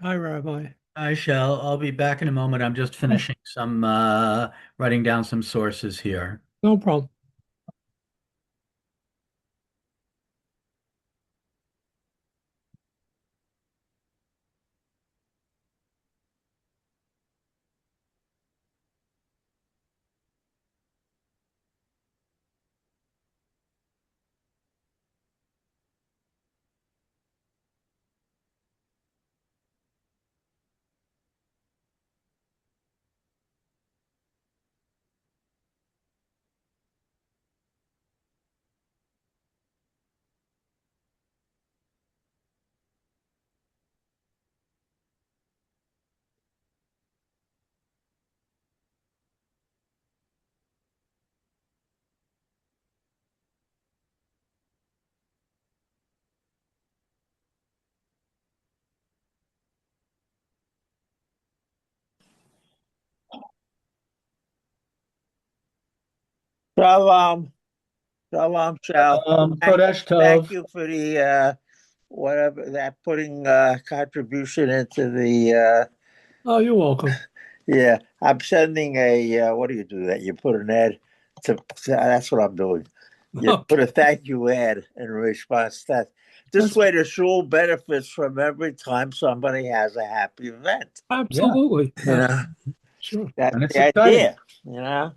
Hi, Rabbi. I shall. I'll be back in a moment. I'm just Oh, finishing some writing down some sources here. no problem. Shalom, shalom, Shal. Thank, Kodesh thank Tov. you for the whatever that putting contribution into the Oh, you're welcome. yeah. I'm sending a what do you do that? You put an ad that's what I'm doing. You put Okay, a thank you ad in response to that. This that's way, the shul benefits from every time somebody has a happy event. Yeah, absolutely. You know, Sure. that's and it's the exciting. idea. You know,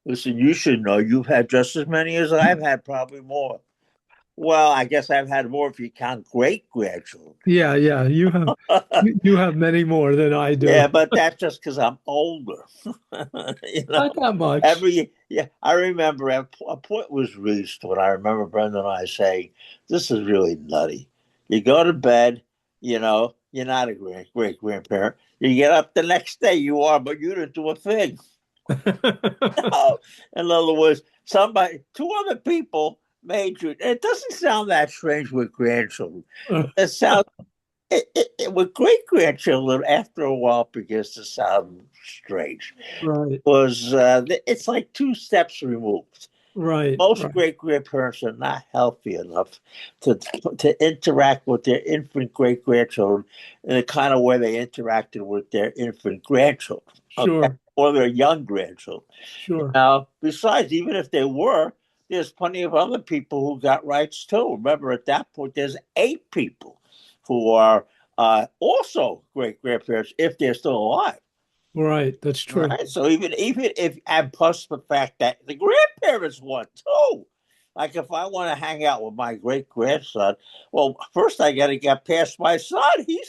listen, you should know you've had just as many as I've had, probably more. Well, I guess I've had more if you count great grandchildren. Yeah, yeah. You have many more than I do. Yeah, but that's just because I'm older. you know, Not that much. yeah, I remember a point was reached when I remember Brenda and I saying, "This is really nutty." You go to bed, you're not a great grandparent. You get up the next day, you are, but you didn't do a thing. Oh, in other words, two other people made you. It doesn't sound that strange with grandchildren, but it sounds with great grandchildren, after a while, begins to sound strange. Right, Was It's like two steps removed. right, Most right. great grandparents are not healthy enough to interact with their infant great grandchildren in the kind of way they interacted with their infant grandchildren, okay, Sure, or their young grandchildren. sure. Now, besides, even if they were, there's plenty of other people who got rights too. Remember, at that point, there's 8 people who are also great grandparents if they're still alive. Right, that's true. Right. So even if, and plus the fact that the grandparents want too. Like if I want to hang out with my great grandson, well, first I got to get past my son. He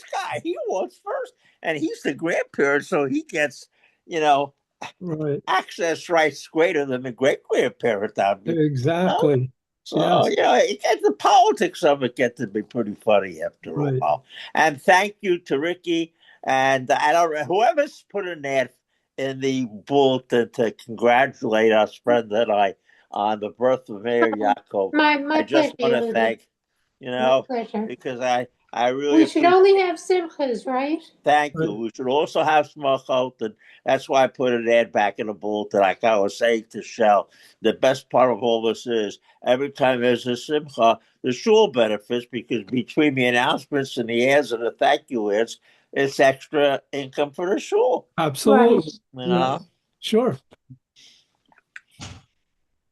wants first, and he's the grandparent, so he gets, you know, Right. access rights greater than the great grandparent. Know? Exactly. So Yes. the politics of it get to be pretty funny after a Right. while. And thank you to Ricky and I don't whoever's put an ad in the bulletin to congratulate us, friend and I, on the birth of Mayor Yaakov. My I just pleasure, want to Yehuda. thank, My know, pleasure. because I really We should only appreciate. have simchas, right? Thank you. Right. We should also have smachot, and that's why I put an ad back in the bulletin. Like I was saying to Shell, the best part of all this is every time there's a simcha, the shul benefits because between the announcements and the ads and the thank you ads, it's extra income for the shul. Right. Absolutely. You Yeah. know. Sure.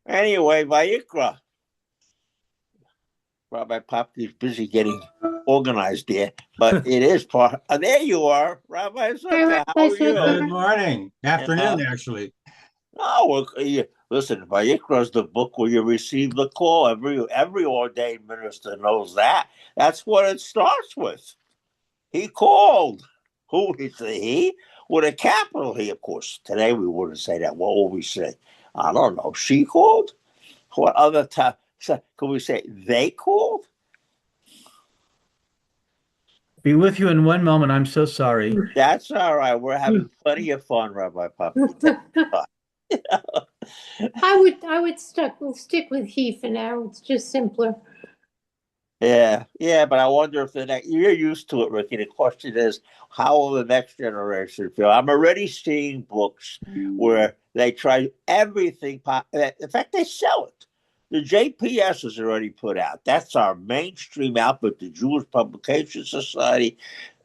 Anyway, Vayikra, Rabbi Popke's busy getting organized there, but it is part. There you are, Rabbi Hi, Zucker. How Rabbi are Zucker. you? Good morning, You know. afternoon, actually. No, listen, Vayikra is the book where you receive the call. Every ordained minister knows that. That's what it starts with. He called. Who is the he? With a capital He, of course. Today we wouldn't say that. What would we say? I don't know. She called? What other time? Could we say they called? Be with you in one moment. I'm so sorry. That's all right. We're having plenty of fun, Rabbi Puppy. Take your time. I would stick with he for now. It's just simpler. Yeah, yeah, but I wonder if the next you're used to it, Ricky. The question is, how will the next generation feel? I'm already seeing books where they try everything. In fact, they sell it. the JPS is already put out. That's our mainstream output, the Jewish Publication Society.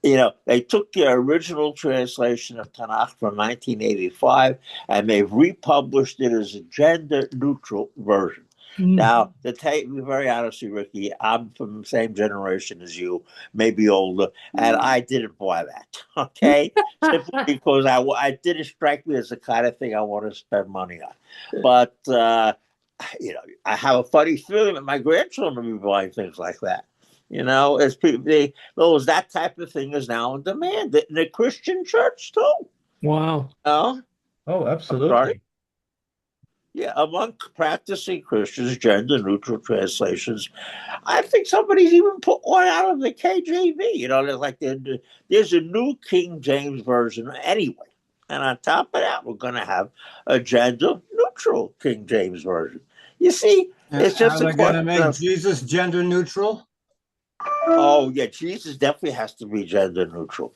They took the original translation of Tanakh from 1985 and they've republished it as a gender-neutral version. Now, to be very honest with you, Ricky, I'm from the same generation as you, maybe older, and I didn't buy that, okay? Simply because I didn't strike me as the kind of thing I want to spend money on. But, I have a funny feeling that my grandchildren will be buying things like that. As people, that type of thing is now in demand in the Christian church too. Wow. Oh, absolutely. Yeah, among practicing Christians, gender-neutral translations. I think somebody's even put one out of the KJV. There's a new King James version anyway, and on top of that, we're going to have a gender-neutral King James version. You see, it's just are they going to make Jesus gender-neutral? Oh yeah, Jesus definitely has to be gender neutral.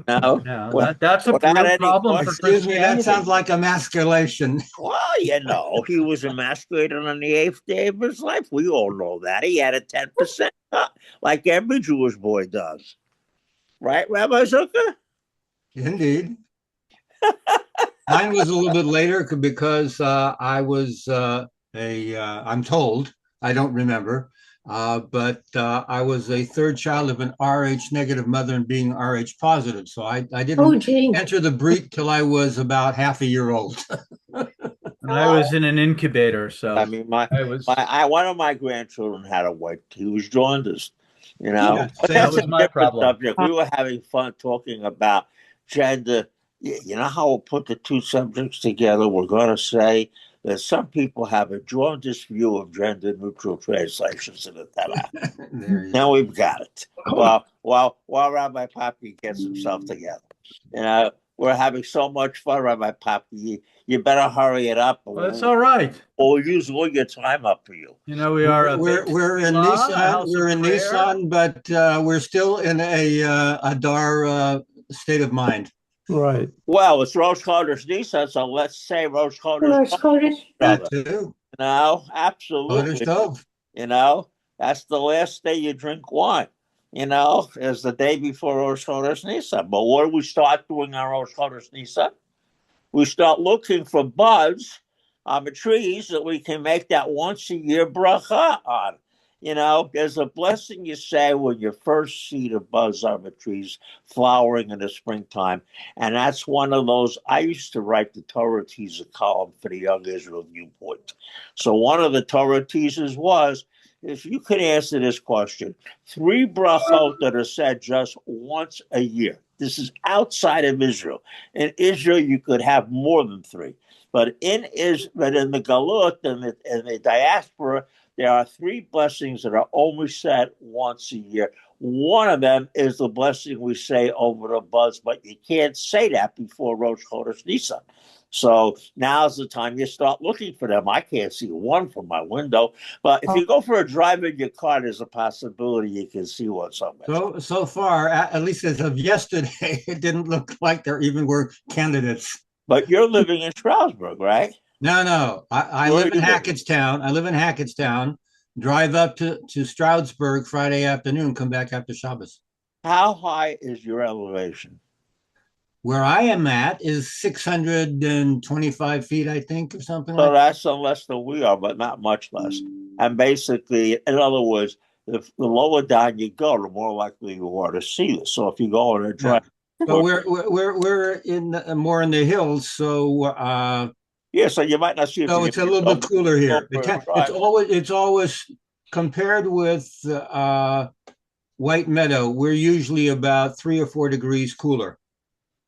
That's a real problem for Excuse me, that sounds like emasculation. Well, he was emasculated on the 8th day of his life. We all know that. He had a 10% cut, like every Jewish boy does. Right, Rabbi Zucker? Indeed. Mine was a little bit later because I was I'm told, I don't remember, but I was a third child of an Rh negative mother and being Rh positive. So I didn't enter the breed till I was about half a year old. I was in an incubator, so I mean, one of my grandchildren had a white. He was jaundiced. Yeah, that was my problem. Subject. We were having fun talking about gender. You know how we'll put the two subjects together? We're going to say that some people have a jaundiced view of gender-neutral translations in the Torah. Now we've got it. While Rabbi Poppy gets himself together, we're having so much fun, Rabbi Poppy. You better hurry it up. Well, that's all right. Or we'll use all your time up for you. We are. We're in Nissan. We're in Nissan, but we're still in a Adar state of mind. Right. Well, it's Rosh Chodesh Nisan, so let's say Rosh Chodesh. That too. Absolutely. That's the last day you drink wine. Is the day before Rosh Chodesh Nisan. But what do we start doing on Rosh Chodesh Nisan? We start looking for buds on the trees that we can make that once a year bracha on. There's a blessing you say when you first see the buds on the trees flowering in the springtime. And that's one of those. I used to write the Torah teaser column for the Young Israel Viewpoint. So one of the Torah teasers was, if you could answer this question, 3 brachot that are said just once a year. This is outside of Israel. In Israel, you could have more than 3. But in the Galut and the diaspora, there are 3 blessings that are only said once a year. One of them is the blessing we say over the buds, but you can't say that before Rosh Chodesh Nisan. So now's the time you start looking for them. I can't see one from my window, but if you go for a drive in your car, there's a possibility you can see one somewhere. So far, at least as of yesterday, it didn't look like there even were candidates. But you're living in Stroudsburg, right? No. I live in Hackettstown. Drive up to Stroudsburg Friday afternoon, come back after Shabbos. How high is your elevation? Where I am at is 625 feet, I think, or something so like that. So that's less than we are, but not much less. And basically, in other words, the lower down you go, the more likely you are to see this. So if you go on a drive. But we're in more in the hills, so so you might not see it. So it's a little bit cooler here. It's always compared with White Meadow. We're usually about 3 or 4 degrees cooler.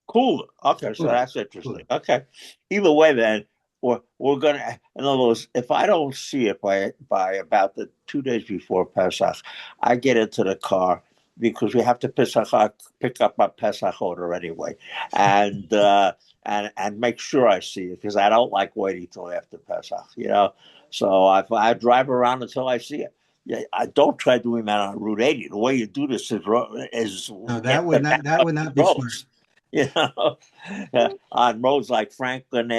Cooler. Okay, so that's interesting. Okay. Either way, then we're gonna. In other words, if I don't see it by about the 2 days before Pesach, I get into the car because we have to pick up my Pesach order anyway, and make sure I see it because I don't like waiting till after Pesach. So I drive around until I see it. Yeah, I don't try doing that on Route 80. The way you do this is no, that would not be smart. you know, on roads like Franklin,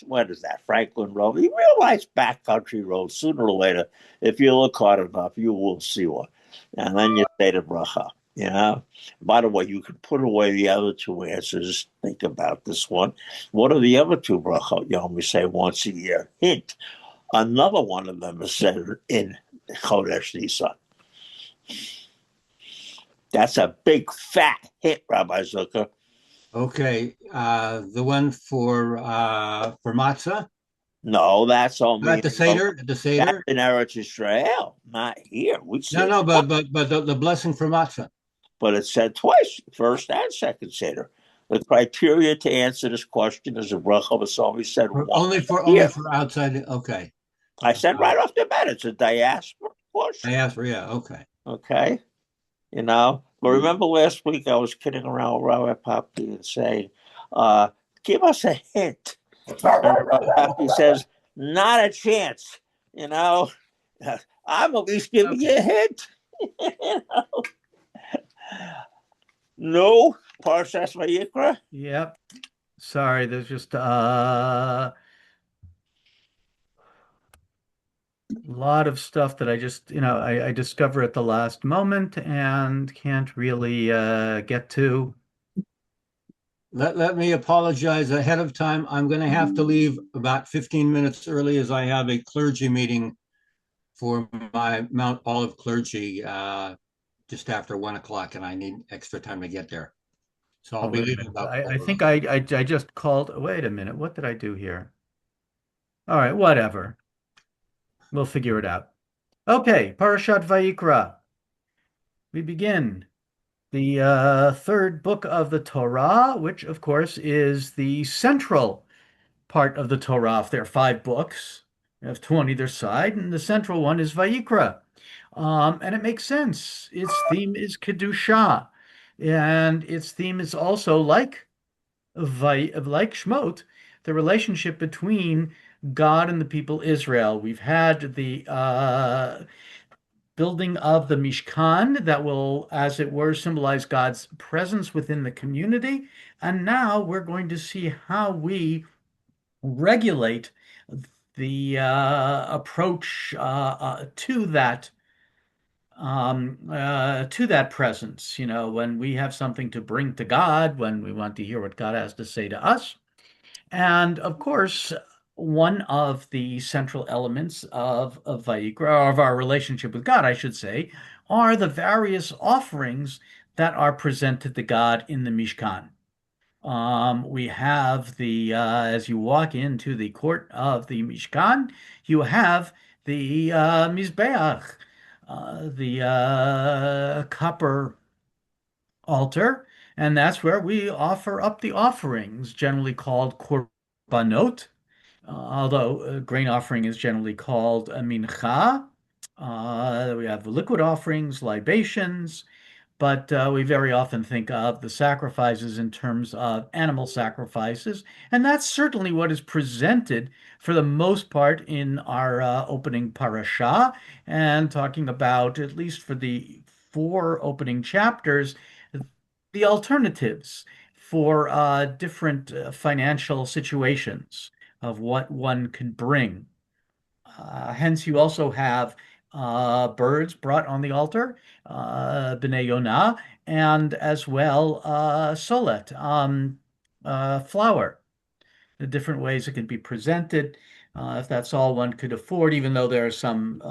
what is that, Franklin Road? You realize backcountry roads, sooner or later, if you look hard enough, you will see one. And then you say the bracha, you know. By the way, you can put away the other two answers. Think about this one. What are the other two brachot you only say once a year? Hint. Another one of them is said in Chodesh Nisan. That's a big fat hit, Rabbi Zucker. Okay, the one for matzah. No, that's only The Seder, the that's Seder. in Eretz Israel, not here. We see No, it no, twice, but the blessing for matzah. but it's said twice, first and second Seder. The criteria to answer this question is a bracha was only said once Only here. for outside. Okay, I said right off the bat, it's a diaspora I question. asked for yeah. Okay. Okay, you know. But remember last week I was kidding around with Rabbi Papi and saying, "Give us a hint." And Rabbi Papi says, "Not a chance." You know, I'm at least giving you a hint. You know? No, Parshas Vayikra. Yep. Sorry, there's just lot of stuff that I just, I discover at the last moment and can't really get to. Let me apologize ahead of time. I'm going to have to leave about 15 minutes early as I have a clergy meeting for my Mount Olive clergy just after 1 o'clock, and I need extra time to get there. So I'll Oh, be wait a leaving minute. about I 12. think I just called. Wait a minute. What did I do here? All right, whatever. We'll figure it out. Okay, Parashat Vayikra. We begin the third book of the Torah, which of course is the central part of the Torah. If there are five books, you have 20 either side, and the central one is Vayikra. And it makes sense. Its theme is Kedusha, and its theme is also like Shmot, the relationship between God and the people Israel. We've had the building of the Mishkan that will, as it were, symbolize God's presence within the community. And now we're going to see how we regulate the approach to that presence. You know, when we have something to bring to God, when we want to hear what God has to say to us. And of course, one of the central elements of Vayikra, or of our relationship with God, I should say, are the various offerings that are presented to God in the Mishkan. We have as you walk into the court of the Mishkan, you have the Mizbeach, the copper altar, and that's where we offer up the offerings, generally called korbanot, although grain offering is generally called a mincha. We have liquid offerings, libations, but we very often think of the sacrifices in terms of animal sacrifices, and that's certainly what is presented for the most part in our opening parasha, and talking about, at least for the four opening chapters, the alternatives for different financial situations of what one could bring. Hence, you also have birds brought on the altar, b'nai yonah, and as well solet, flour. The different ways it can be presented, if that's all one could afford, even though there are some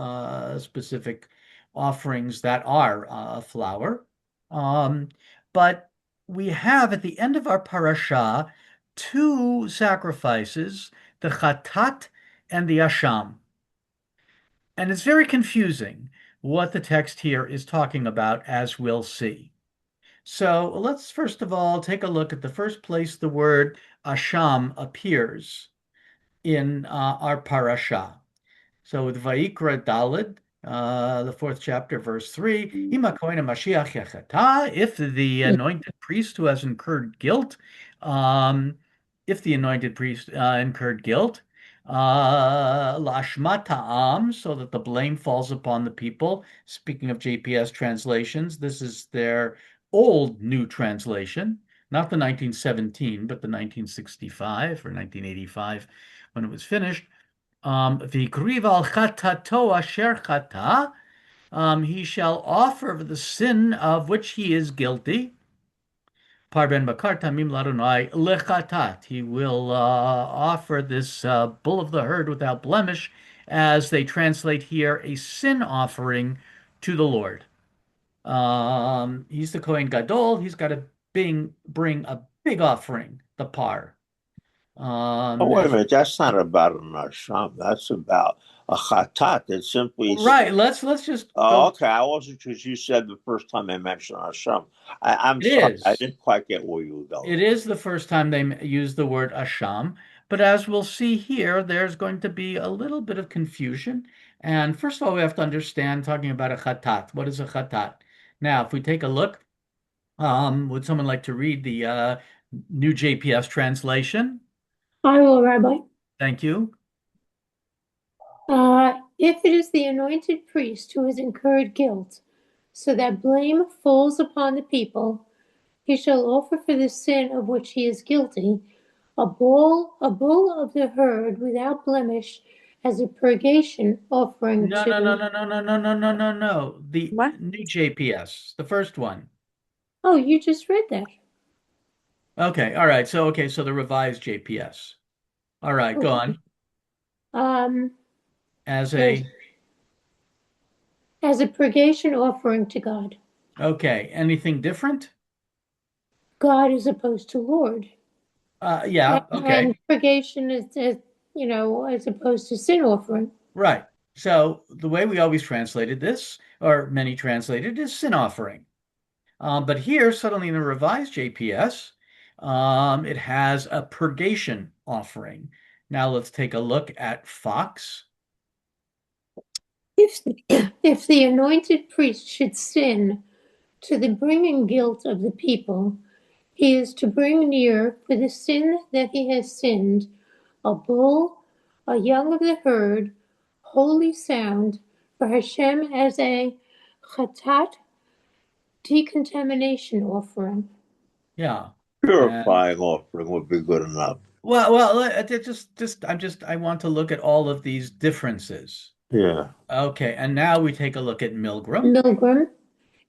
specific offerings that are flour. Um, but we have at the end of our parasha two sacrifices, the chatat and the asham. And it's very confusing what the text here is talking about, as we'll see. So let's first of all take a look at the first place the word asham appears in our parasha. So with Vayikra Dalid, the fourth chapter, verse 3, if the anointed priest who has incurred guilt, if the anointed priest incurred guilt, lashmat ta'am, so that the blame falls upon the people. Speaking of JPS translations, this is their old new translation, not the 1917, but the 1965 or 1985 when it was finished. V'ikriv al chatato asher chata. He shall offer for the sin of which he is guilty. Parben bakar tamim ladonai lechatat. He will offer this bull of the herd without blemish, as they translate here, a sin offering to the Lord. He's the Kohen Gadol. He's got to bring a big offering, the par. Oh, wait a minute. That's not about an asham. That's about a chatat. It's simply Right. Let's just Oh, go. okay. I wasn't because you said the first time I mentioned asham. I'm It sorry. I is. didn't quite get where you were going. It is the first time they use the word asham, but as we'll see here, there's going to be a little bit of confusion. And first of all, we have to understand, talking about a chatat. What is a chatat? Now, if we take a look, would someone like to read the new JPS translation? I will, Rabbi. Thank you. If it is the anointed priest who has incurred guilt, so that blame falls upon the people, he shall offer for the sin of which he is guilty a bull of the herd without blemish as a purgation offering No, to. no. The What? new JPS, the first one. Oh, you just read that. Okay, all right. So the revised JPS. All right, go on. As a purgation offering to God. Okay, anything different? God as opposed to Lord. Yeah, okay. And purgation is, as opposed to sin offering. Right. So the way we always translated this, or many translated, is sin offering. But here, suddenly in the revised JPS, it has a purgation offering. Now let's take a look at Fox. If the anointed priest should sin to the bringing guilt of the people, he is to bring near for the sin that he has sinned a bull, a young of the herd, wholly sound, for Hashem as a chatat decontamination offering. Yeah. Purifying offering would be good enough. I want to look at all of these differences. Yeah. Okay, and now we take a look at Milgram.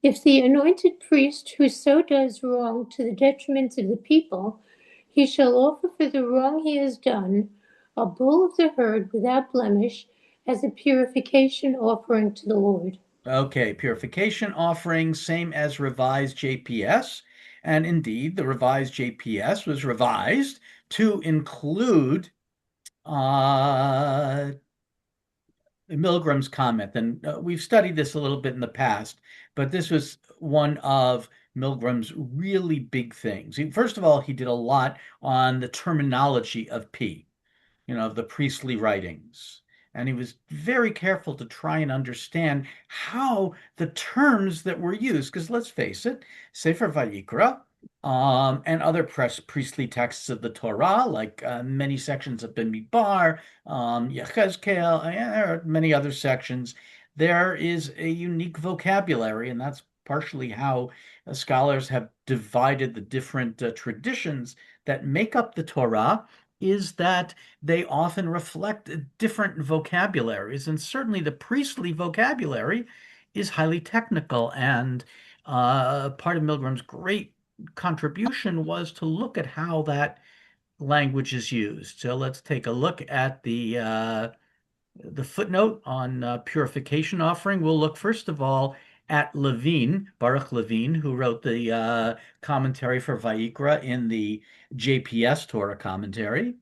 If the anointed priest who so does wrong to the detriment of the people, he shall offer for the wrong he has done a bull of the herd without blemish as a purification offering to the Lord. Okay, purification offering, same as revised JPS. And indeed, the revised JPS was revised to include Milgram's comment. And we've studied this a little bit in the past, but this was one of Milgram's really big things. First of all, he did a lot on the terminology of P, of the priestly writings. And he was very careful to try and understand how the terms that were used, because let's face it, Sefer Vayikra and other priestly texts of the Torah, like many sections of Bimidbar, Yechezkel, and there are many other sections, there is a unique vocabulary, and that's partially how scholars have divided the different traditions that make up the Torah, is that they often reflect different vocabularies, and certainly the priestly vocabulary is highly technical. And part of Milgram's great contribution was to look at how that language is used. So let's take a look at the footnote on purification offering. We'll look first of all at Levine, Baruch Levine, who wrote the commentary for Vayikra in the JPS Torah commentary.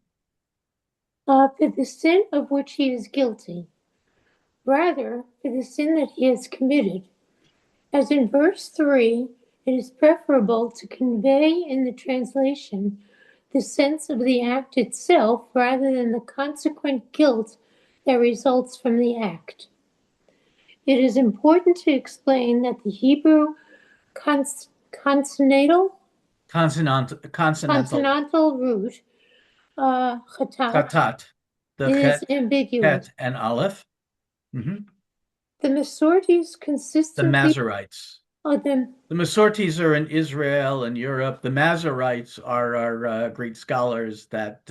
For the sin of which he is guilty, rather for the sin that he has committed. As in verse 3, it is preferable to convey in the translation the sense of the act itself rather than the consequent guilt that results from the act. It is important to explain that the Hebrew consonantal root, chatat, is ambiguous. Het and aleph. Mm-hmm. The Masortis consistently. The Masoretes. The The Masortis are in Israel and Europe. The Masoretes are our great scholars that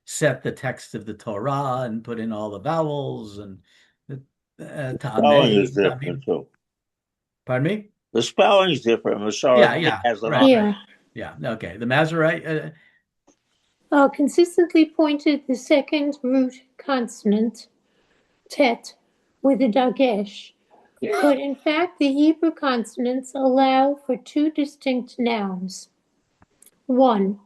set the text of the Torah and put in all the vowels and the Spelling is Ta'ameh, different too. Pardon me? The spelling is different. Yeah, Masorti yeah, has an right. R. yeah, Yeah, okay. The Masorite, consistently pointed the second root consonant, tet, with a dagesh. But in fact, the Hebrew consonants allow for two distinct nouns. One,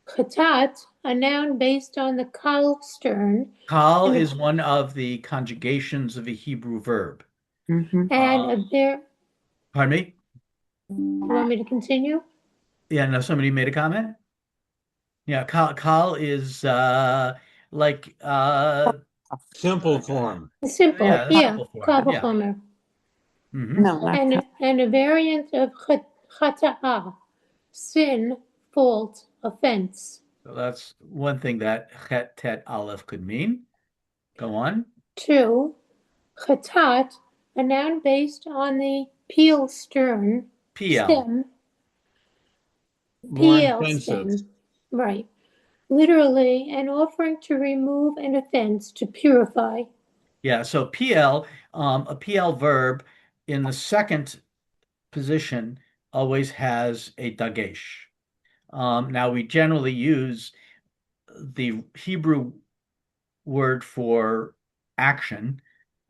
chatat, a noun based on the kal stern, Kal and, is one of the conjugations of a Hebrew verb. and a bear. Pardon me? You want me to continue? Yeah, no, somebody made a comment? Yeah, Kal is like Simple form. Simple, yeah, the yeah, simple form. kal Yeah. v'chomer. Hmm. No, not And a variant of chata'ah, sin, fault, offense. So that's one thing that Chet Tet Aleph could mean. Go on. Two, chatat, a noun based on the peel stern, PL. stem, More PL offensive. stem, right. Literally, an offering to remove an offense, to purify. Yeah, so PL, a PL verb in the second position always has a dagesh. Now we generally use the Hebrew word for action,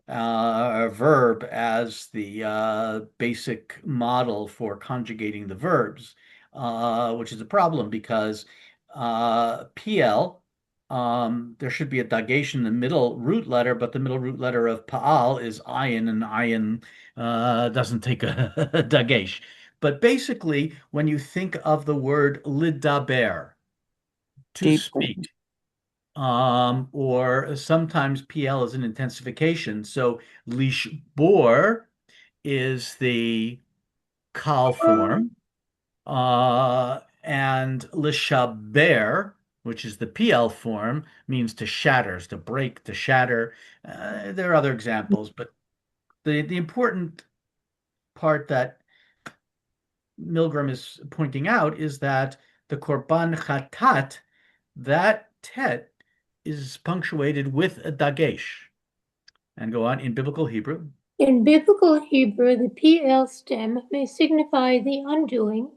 a verb, as the basic model for conjugating the verbs, which is a problem because PL, there should be a dagation in the middle root letter, but the middle root letter of Pa'al is ayin, and ayin doesn't take a dagesh. But basically, when you think of the word lidaber, to deeply. speak, or sometimes PL is an intensification. So lishbor is the kal form, and lishaber, which is the PL form, means to shatter, to break, to shatter. There are other examples, but the important part that Milgram is pointing out is that the korban chatat, that tet, is punctuated with a dagesh. And go on in biblical Hebrew. In biblical Hebrew, the PL stem may signify the undoing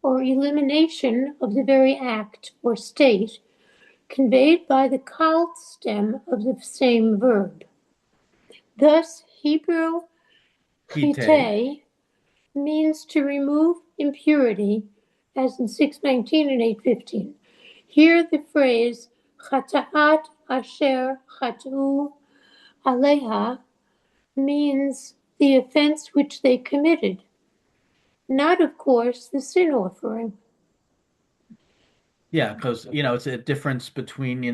or elimination of the very act or state conveyed by the kal stem of the same verb. Thus, Hebrew Hite. chite means to remove impurity, as in 619 and 815. Here the phrase chata'at asher chatu aleha means the offense which they committed, not, of course, the sin offering. Yeah, because it's a difference between the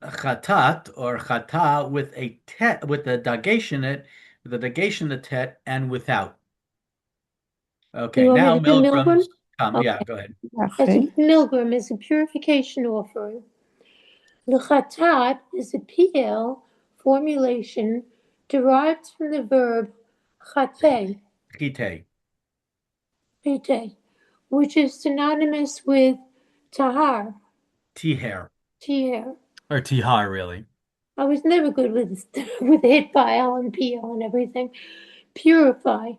chatat or chata with a tet, with a dagesh in it, with a dagesh in the tet, and without. Okay, You want me now to do Milgram? Milgram's come. Okay. Yeah, go ahead. Milgram is a purification offering. The chatat is a PL formulation derived from the verb chate, Hite. which is synonymous with tahar, Tiher. tier. Or tihar, really. I was never good with hit pile and PL and everything. Purify.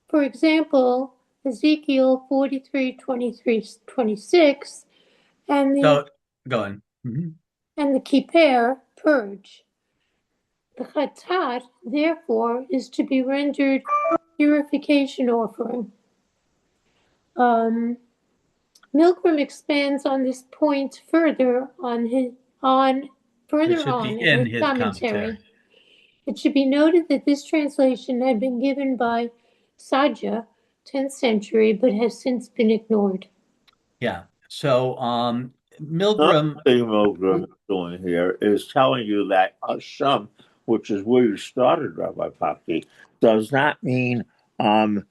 For example, Ezekiel 43:23-26, and the So go on. Mhm. and the kippur, purge. The chatat, therefore, is to be rendered purification offering. Milgram expands on this point further It should be in in his his commentary. It should be noted that this translation had been given by Saja, 10th century, but has since been ignored. Yeah. So Another Milgram. thing Milgram is doing here is telling you that Hashem, which is where you started, Rabbi Paki, does not mean, the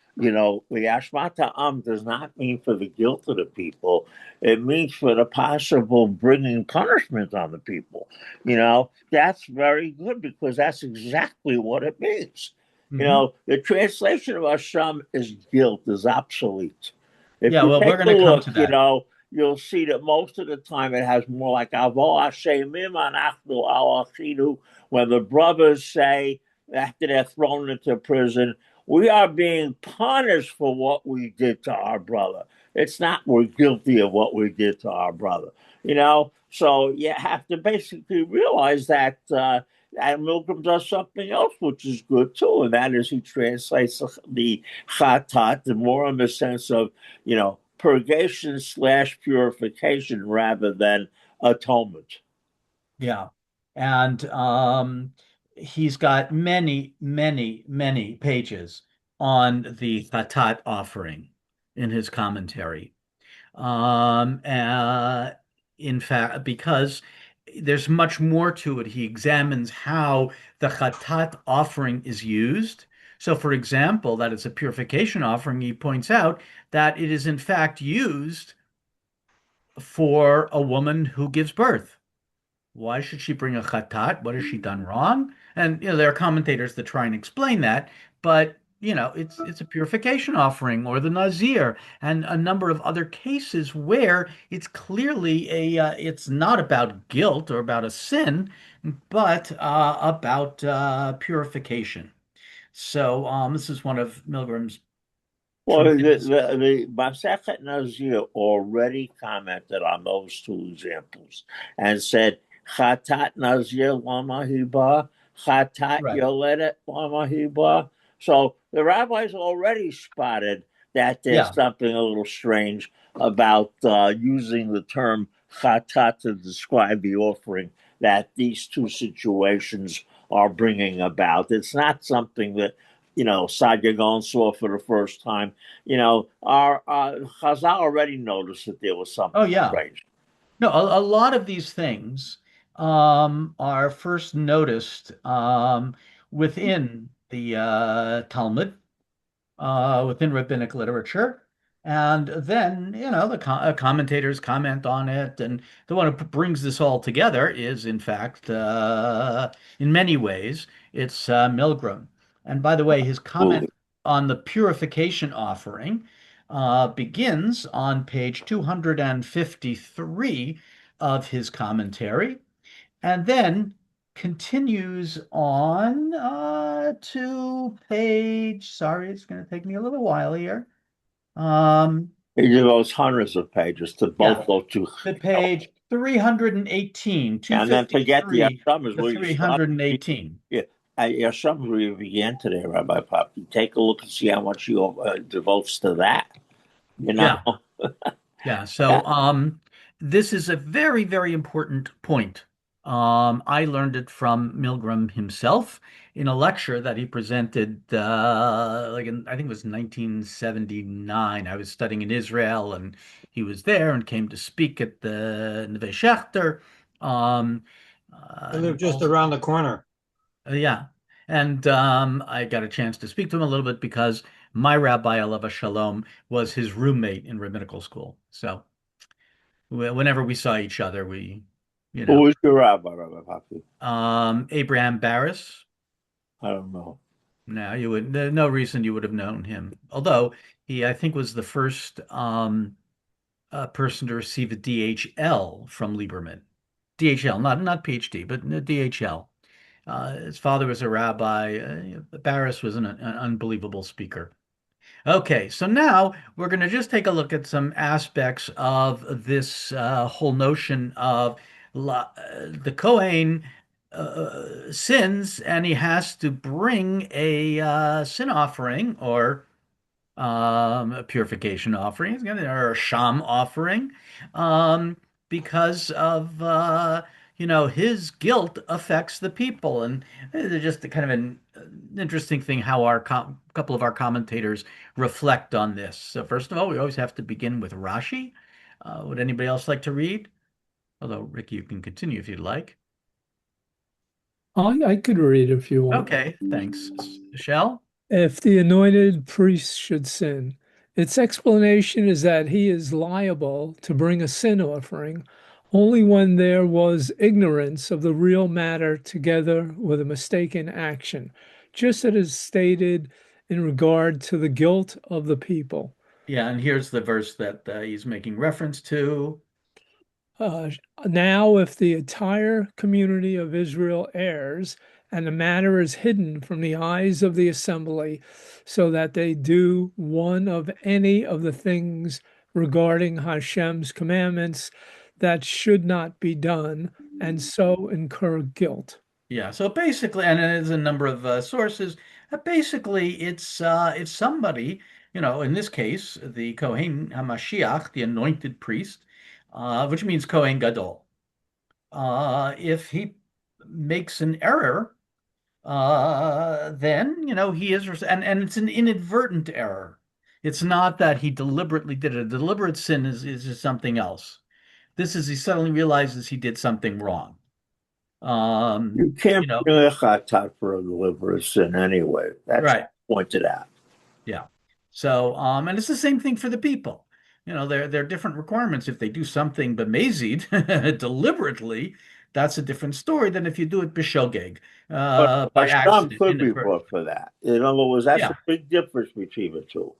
Ashmata does not mean for the guilt of the people. It means for the possible bringing punishment on the people. That's very good because that's exactly what it means. Mhm. The translation of Hashem is guilt, is obsolete. If Yeah, you well, we're take going a to come look, to that. you'll see that most of the time it has more like Avo Hashemim Anachnu Al Achinu, when the brothers say after they're thrown into prison, we are being punished for what we did to our brother. It's not we're guilty of what we did to our brother. So you have to basically realize that and Milgram does something else which is good too, and that is he translates the chatat more in the sense of purgation / purification rather than atonement. Yeah. And he's got many, many, many pages on the Chatat offering in his commentary. Um, uh, in fact, because there's much more to it, he examines how the Chatat offering is used. So, for example, that it's a purification offering, he points out that it is in fact used for a woman who gives birth. Why should she bring a khatat? What has she done wrong? And there are commentators that try and explain that, but it's a purification offering or the nazir and a number of other cases where it's clearly it's not about guilt or about a sin, but about purification. So this is one of Milgram's Well, the tremendous. the Masechet Nazir already commented on those two examples and said, "Chatat Nazir lama hiba, chatat Right. yoledet lama hiba." So the rabbis already spotted that there's Yeah. something a little strange about using the term chatat to describe the offering that these two situations are bringing about. It's not something that Sadia Gaon saw for the first time. Our Chazal already noticed that there was Oh, something yeah. strange. No, a lot of these things are first noticed within the Talmud, within rabbinic literature. And then, the commentators comment on it. And the one who brings this all together is, in fact, in many ways, it's Milgram. And by the way, his comment Absolutely. on the purification offering begins on page 253 of his commentary, and then continues on to page, sorry, it's going to take me a little while here. He devotes hundreds of pages to Yeah, both those two. to page 318, And then forget the 253 Yasham is to where you started. 318. Yeah. Yasham is where you began today, Rabbi Poppy. Take a look and see how much he devotes to that. You know? Yeah. Yeah, Yeah. so this is a very, very important point. I learned it from Milgram himself in a lecture that he presented, I think it was 1979. I was studying in Israel, and he was there and came to speak at the Neve Shechter. Um, I live he just also, around the corner. yeah, and I got a chance to speak to him a little bit because my rabbi, Alav Shalom, was his roommate in rabbinical school. So whenever we saw each other, you Who know, was your Rabbi Poppy? Abraham Barris. I don't know. No, there's no reason you would have known him. Although he, I think, was the first person to receive a DHL from Lieberman. DHL, not PhD, but DHL. His father was a rabbi. Barris was an unbelievable speaker. Okay, so now we're going to just take a look at some aspects of this whole notion of the Kohen sins, and he has to bring a sin offering or a purification offering, or a sham offering, um, because of his guilt affects the people, and it's just kind of an interesting thing how our couple of our commentators reflect on this. So first of all, we always have to begin with Rashi. Would anybody else like to read? Although Ricky, you can continue if you'd like. I could read if you want. Okay, thanks, Michelle. If the anointed priest should sin, its explanation is that he is liable to bring a sin offering only when there was ignorance of the real matter together with a mistaken action. just as it is stated in regard to the guilt of the people. Yeah, and here's the verse that he's making reference to. Uh, Now, if the entire community of Israel errs, and the matter is hidden from the eyes of the assembly, so that they do one of any of the things regarding Hashem's commandments that should not be done, and so incur guilt. Yeah, so basically, and there's a number of sources. Basically, it's somebody, in this case, the Kohen Hamashiach, the anointed priest, which means Kohen Gadol. If he makes an error, then he is, and it's an inadvertent error. It's not that he deliberately did it. A deliberate sin is just something else. This is he suddenly realizes he did something wrong. You You can't know, bring a chatat for a deliberate sin anyway. That's right. pointed out. Yeah. So, and it's the same thing for the people. There are different requirements. If they do something bemazed deliberately, that's a different story than if you do it b'shogeg, But by Hashem accident, could be inadvertent. brought for that. In other words, that's a Yeah. big difference between the two.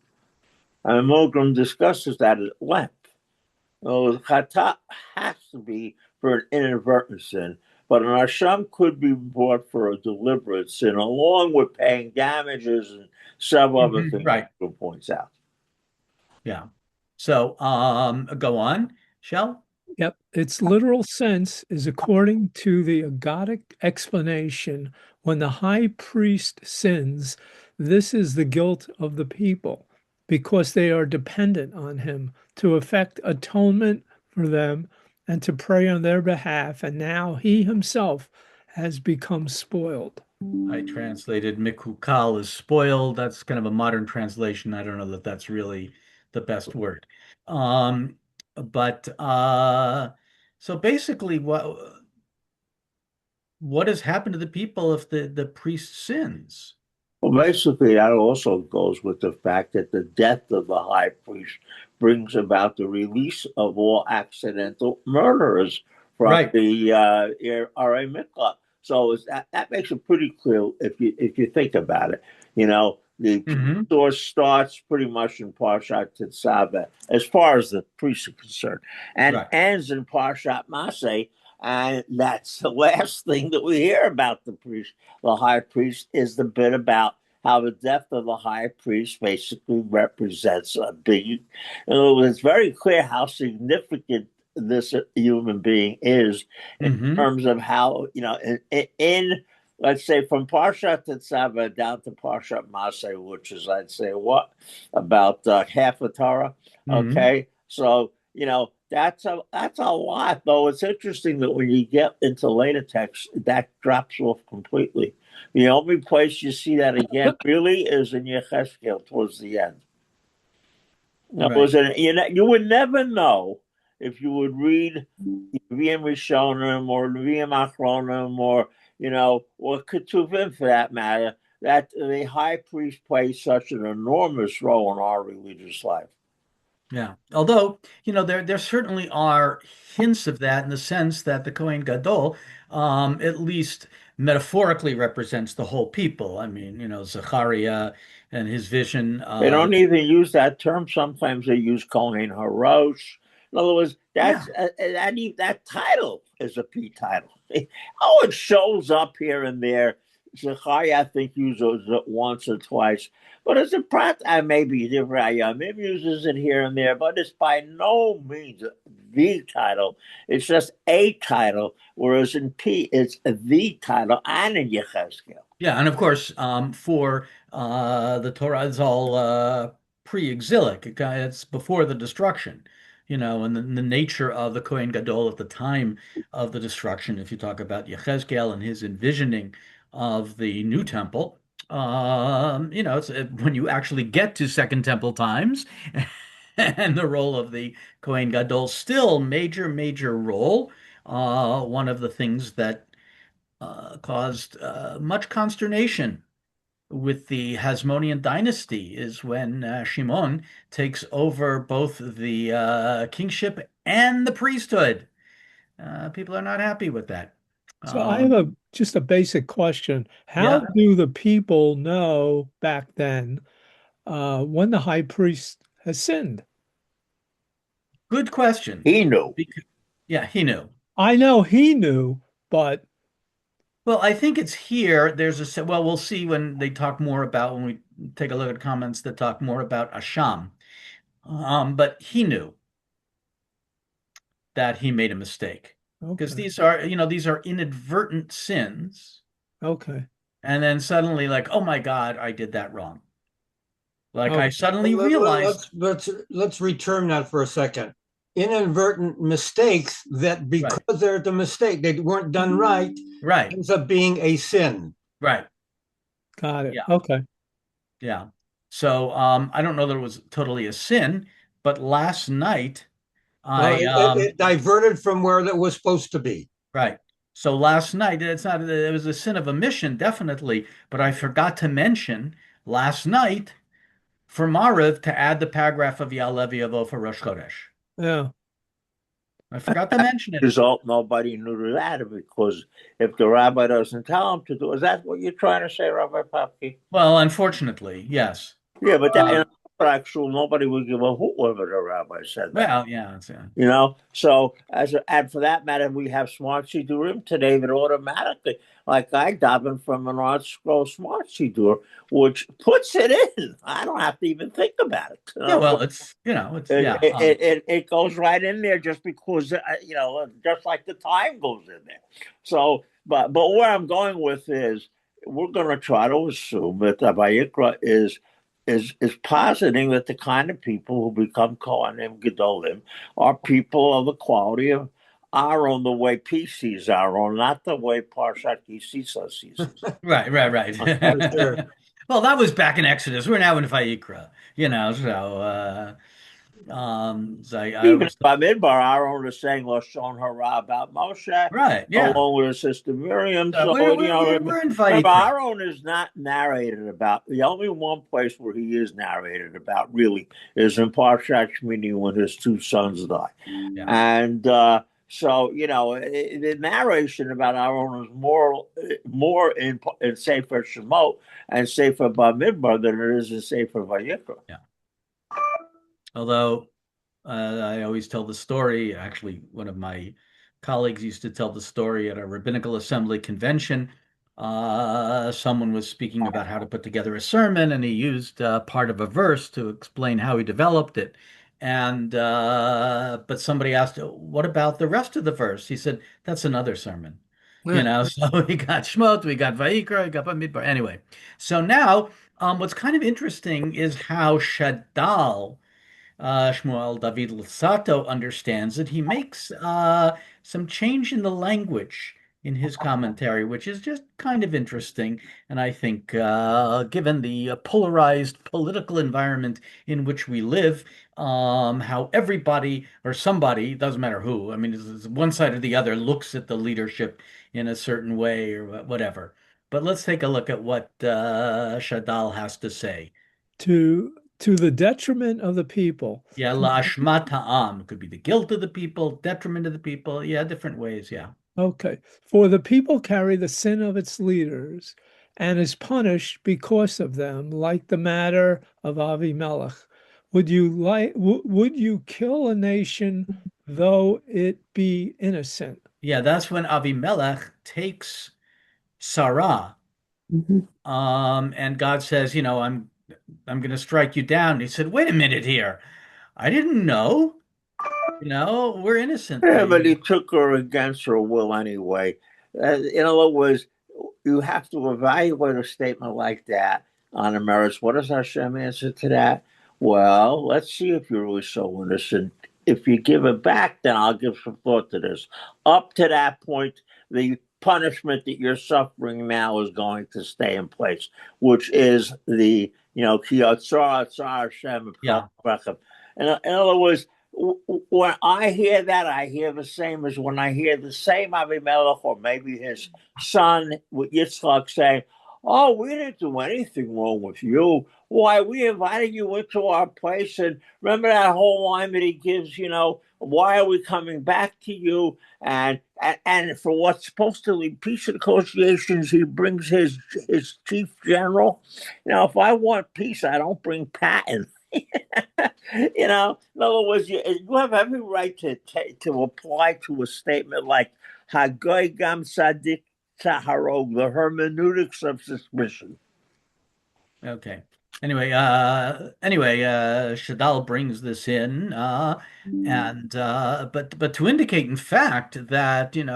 And Milgram discusses that at length. Well, chatat has to be for an inadvertent sin, but an asham could be brought for a deliberate sin, along with paying damages and several other things Right. he points out. Yeah. So, go on, Shell. Yep, its literal sense is according to the Agadic explanation when the high priest sins, this is the guilt of the people because they are dependent on him to effect atonement for them and to pray on their behalf, and now he himself has become spoiled. I translated mikukal as spoiled. That's kind of a modern translation. I don't know that that's really the best word. Um, but so basically, what has happened to the people if the priest sins? Well, basically, that also goes with the fact that the death of the high priest brings about the release of all accidental murderers from Right. the Arei Mikvah. So that makes it pretty clear if you think about it. The Hmm. source starts pretty much in Parshat Tetzaveh as far as the priests are concerned, and Right. ends in Parshat Maseh, and that's the last thing that we hear about the high priest is the bit about how the death of the high priest basically represents a big. It's very clear how significant this human being is in Hmm. terms of how in let's say from Parshat Tetzaveh down to Parshat Maseh, which is I'd say what about half a Torah. Hmm. Okay, so that's a lot. Though it's interesting that when you get into later texts, that drops off completely. The only place you see that again really is in Yechezkel towards the end. Right. You would never know if you would read Nevi'im Rishonim or Nevi'im Achronim or Ketuvim for that matter, that the high priest plays such an enormous role in our religious life. Yeah. Although, there certainly are hints of that in the sense that the Kohen Gadol, at least metaphorically represents the whole people. I mean, Zechariah and his vision They of, don't even use that term. Sometimes they use Kohen Harosh. In other words, yeah, that title is a P title. Oh, it shows up here and there. Zechariah, I think, uses it once or twice, but it's a maybe different. Maybe uses it here and there, but it's by no means the title. It's just a title, whereas in P, it's the title and in Yechezkel. yeah, and of course, for the Torah is all pre-exilic. It's before the destruction, and the nature of the Kohen Gadol at the time of the destruction. If you talk about Yechezkel and his envisioning of the new temple, it's when you actually get to Second Temple times, and the role of the Kohen Gadol still major, major role. One of the things that caused much consternation with the Hasmonean dynasty is when Shimon takes over both the kingship and the priesthood. People are not happy with that. So I have just a basic question. How Yeah, do the people know back then when the high priest has sinned? good question. He knew. Yeah, he knew. I know he knew, but Well, I think it's here. Well, we'll see when they talk more about when we take a look at comments that talk more about Asham. But he knew that he made a mistake because okay, these are inadvertent sins. okay, And then suddenly, like, oh my God, I did that wrong. Like I okay, suddenly realized, Let's return that for a second. Inadvertent mistakes that right, because they're the mistake, they weren't done right, right, ends up being a sin. right. got it. Yeah, Okay, yeah. So I don't know that it was totally a sin, but last night Well, I it diverted from where that was supposed to be. right. So last night, it was a sin of omission, definitely, but I forgot to mention last night for Mariv to add the paragraph of Ya'aleh V'yavo for Rosh Chodesh. yeah. I forgot to mention it. Result, nobody knew that because if the rabbi doesn't tell him to do, is that what you're trying to say, Rabbi Papke? Well, unfortunately, yes. Yeah, but that Uh, in actual, nobody would give a hoot whether the rabbi said that. well, yeah, So and for that matter, we have smart Sidurim today that automatically, like I daven from an Art Scroll Smart Sidur, which puts it in. I don't have to even think about it. yeah. Well, It goes right in there just because just like the time goes in there. So, but where I'm going with is we're going to try to assume that the Vayikra is positing that the kind of people who become Kohanim Gedolim are people of the quality of Aaron, the way P sees Aaron, not the way Parshat Yisisa sees us. right. For sure. Well, that was back in Exodus. We're now in Vayikra, so I Even always if Bamidbar, Aaron is saying Lashon Hara about Moshe, right, yeah. along with his sister Miriam. So So, we're in remember, Vayikra. Aaron is not narrated about. The only one place where he is narrated about really is in Parshat Shmini when his two sons die. Yeah. And so, the narration about Aaron is more in Sefer Shemot and Sefer Bamidbar than it is in Sefer Vayikra. Yeah. Although I always tell the story. Actually, one of my colleagues used to tell the story at a rabbinical assembly convention. Someone was speaking about how to put together a sermon, and he used part of a verse to explain how he developed it. And but somebody asked, "What about the rest of the verse?" He said, "That's another sermon." Yeah. So we got Shmot, we got Vayikra, we got Bamidbar. Anyway, so now what's kind of interesting is how Shadal Shmuel David Lusato understands it. He makes some change in the language in his commentary, which is just kind of interesting. And I think, given the polarized political environment in which we live, how everybody or somebody, doesn't matter who, I mean, it's one side or the other, looks at the leadership in a certain way or whatever. But let's take a look at what Shadal has to say. To the detriment of the people. Yeah, la ashmat ha'am could be the guilt of the people, detriment of the people. Yeah, different ways. Yeah. Okay. For the people carry the sin of its leaders and is punished because of them, like the matter of Avimelech. Would you kill a nation though it be innocent? Yeah, that's when Avimelech takes Sarah. And God says, I'm going to strike you down. And he said, wait a minute here. I didn't know. We're innocent. Yeah, but he took her against her will anyway. In other words, you have to evaluate a statement like that on the merits. What does Hashem answer to that? Well, let's see if you're really so innocent. If you give it back, then I'll give some thought to this. Up to that point, the punishment that you're suffering now is going to stay in place, which is the, Ki Yatzar Hashem. Yeah. In other words, when I hear that, I hear the same as when I hear the same Avimelech or maybe his son with Yitzchak saying, Oh, we didn't do anything wrong with you. Why, we invited you into our place. And remember that whole line that he gives, why are we coming back to you? And for what's supposed to be peace negotiations, he brings his chief general. If I want peace, I don't bring Patton. In other words, you have every right to apply to a statement like Hagoy Gam Sadik Taharog, the hermeneutics of suspicion. Okay. Shadal brings this in, and but to indicate, in fact, that e-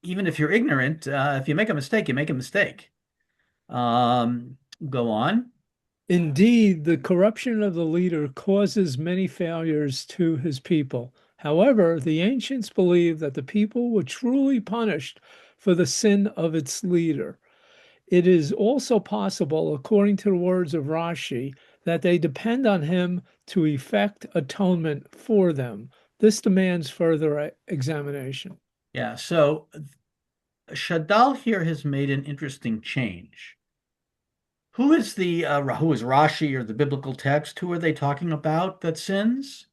even if you're ignorant, if you make a mistake, you make a mistake. Um, Go on. Indeed, the corruption of the leader causes many failures to his people. However, the ancients believed that the people were truly punished for the sin of its leader. It is also possible, according to the words of Rashi, that they depend on him to effect atonement for them. This demands further examination. Yeah. So Shadal here has made an interesting change. Who is Rashi or the biblical text? Who are they talking about that sins?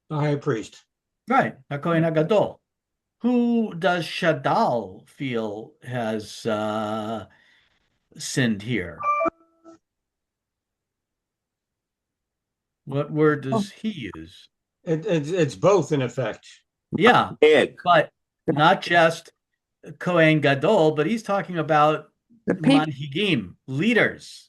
The high priest. Right, HaKohen HaGadol. Who does Shadal feel has sinned here? What word does he use? It's both in effect. Yeah, Egg. but not just Kohen Gadol, but he's talking about The people. manhigim, leaders.